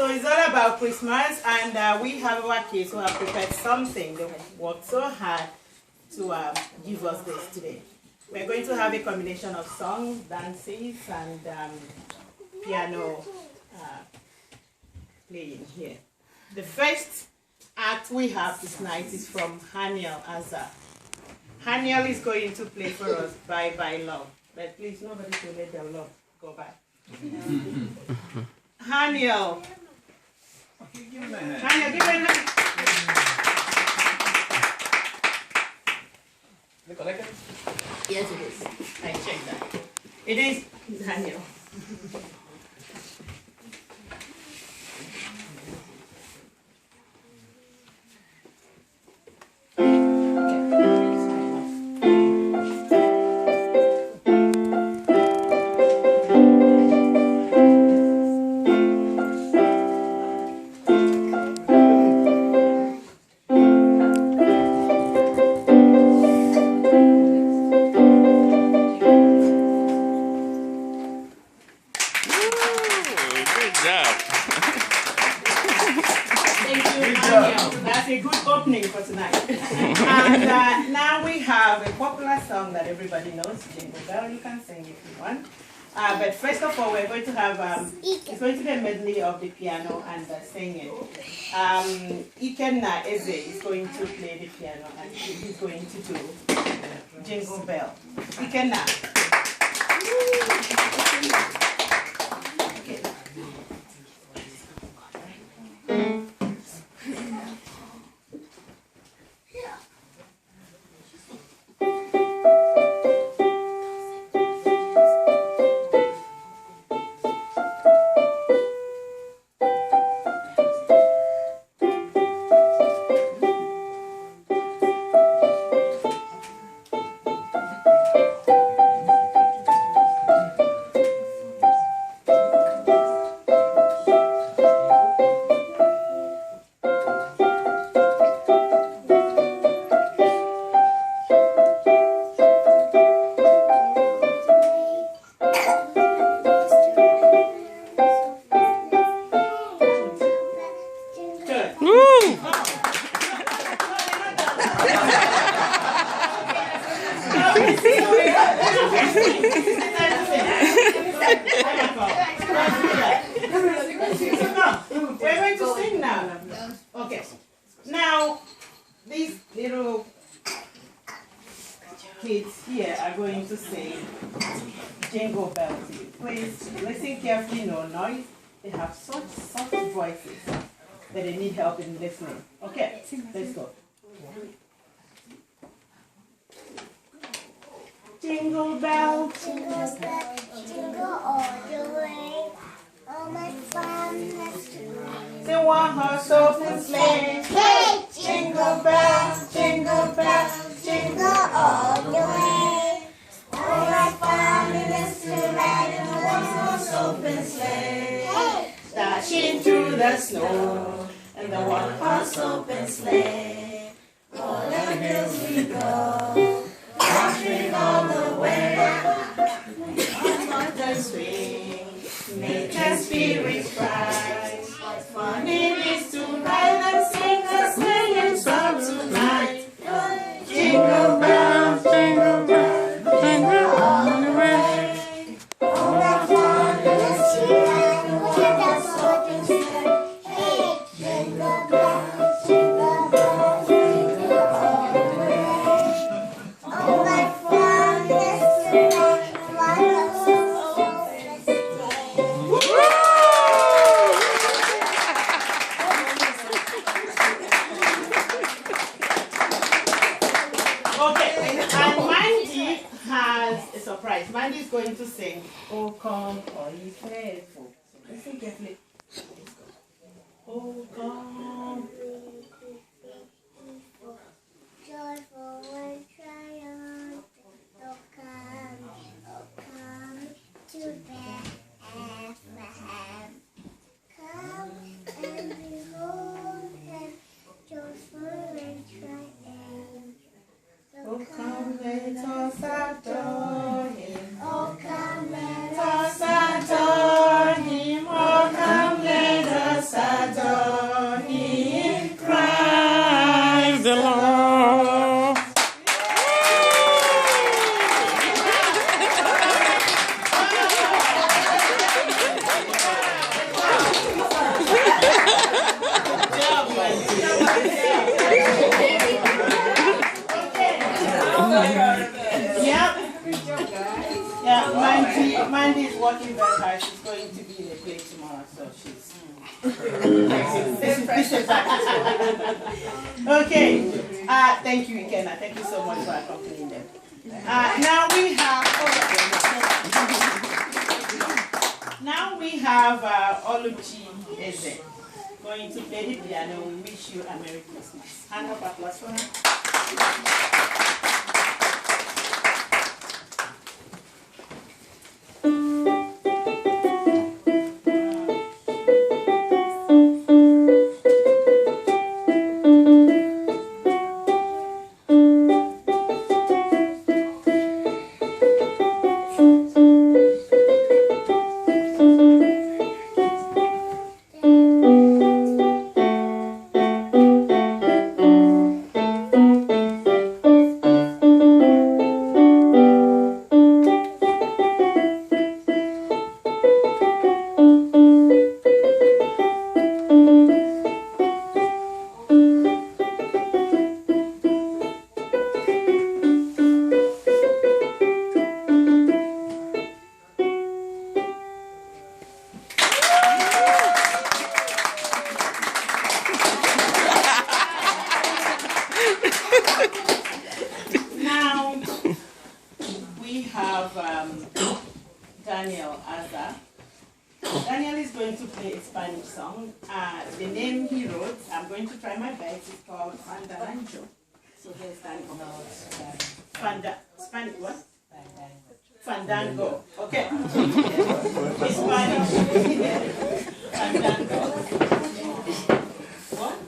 So it's all about Christmas, and we have our kids who have prepared something. They worked so hard to give us this today. We're going to have a combination of songs, dances, and piano playing here. The first act we have this night is from Haniel Azza. Haniel is going to play for us Bye Bye Love. But please, nobody should let their love go by. Haniel. Okay, give me a hand. Haniel, give me a hand. You collect it? Yes, it is. I checked that. It is Daniel. That's a good opening for tonight. And now we have a popular song that everybody knows, Jingle Bell. You can sing if you want. But first of all, we're going to have, it's going to be a medley of the piano and the singing. Ikenna Eze is going to play the piano and he's going to do Jingle Bell. Ikenna. We're going to sing now. Okay. Now, these little kids here are going to sing Jingle Bell to you. Please listen carefully, no noise. They have such soft voices that they need help in listening. Okay, let's go. Jingle bell, jingle bell, jingle all the way. Oh, my fondness tonight. the one horse open sleigh. Hey, Jingle bell, jingle bell, jingle all the way. Oh, my fondness tonight. The one horse open sleigh. Hey, dashing through the snow, and the one horse open sleigh. all the hills we go, country all the way. On mother's wing, make our spirits bright. What fun it is to ride and sing a sleighing song tonight. Jingle bells, jingle bells, jingle all the way. Oh, my fondness tonight. The one horse open sleigh. Hey, jingle bells, jingle bells, jingle all the way. Oh, my fondness tonight. The one horse open sleigh. Okay, and Mandy has a surprise. Mandy is going to sing, Oh Come, All Ye Faithful. So listen carefully. Oh come. Joyful and triumphant, oh come to Bethlehem. Come and behold him, joyful and triumphant. Oh come, let us adore him. Oh come, let Let us adore him. Oh come. working very hard. She's going to be in the play tomorrow, so she's. This is okay. Thank you, Ikenna. Thank you so much for accompanying them. Now we have Oluchi Eze going to play the piano. We wish you a Merry Christmas. Hand up applause for her. Now we have Daniel Azar. Daniel is going to play a Spanish song. The name he wrote, I'm going to try my best, it's called Fandango. So here's Daniel. Spanish what? Fandango. Okay. It's Spanish. Fandango. What?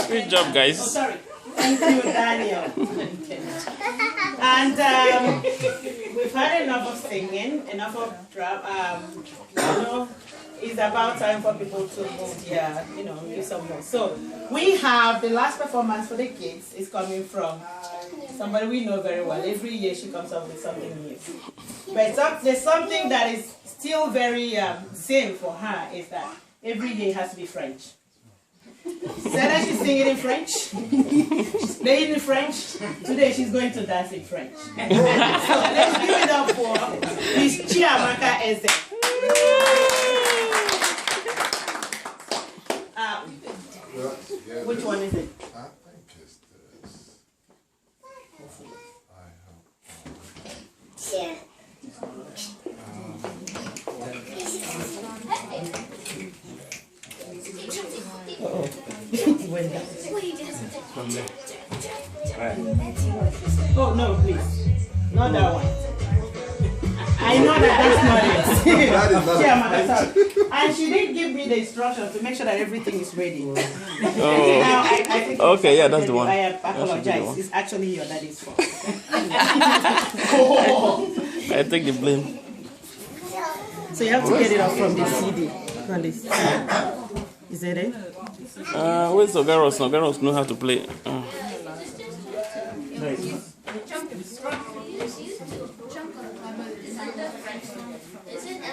Good job, guys. Oh, sorry. Thank you, Daniel. And we've had enough of singing, enough of piano. It's about time for people to move their, do some more. So we have the last performance for the kids is coming from somebody we know very well. Every year she comes up with something new. But there's something that is still very same for her is that every year has to be French. Said she's singing in French, she's playing in French, today she's going to dance in French. So let's give it up for Miss Chiamaka Eze. Which one is it? I think it's this. I hope. Yeah. Oh no, please. Not that one. I know that's not it. That is not Yeah, and she did give me the instructions to make sure that everything is ready. Oh. Now, I think Okay, yeah, that's the one. I That should be the apologize. one. It's actually your daddy's fault. I take the blame. So you have to get it off from the CD. Is that it? Where's Ogaros? Ogaros know how to play.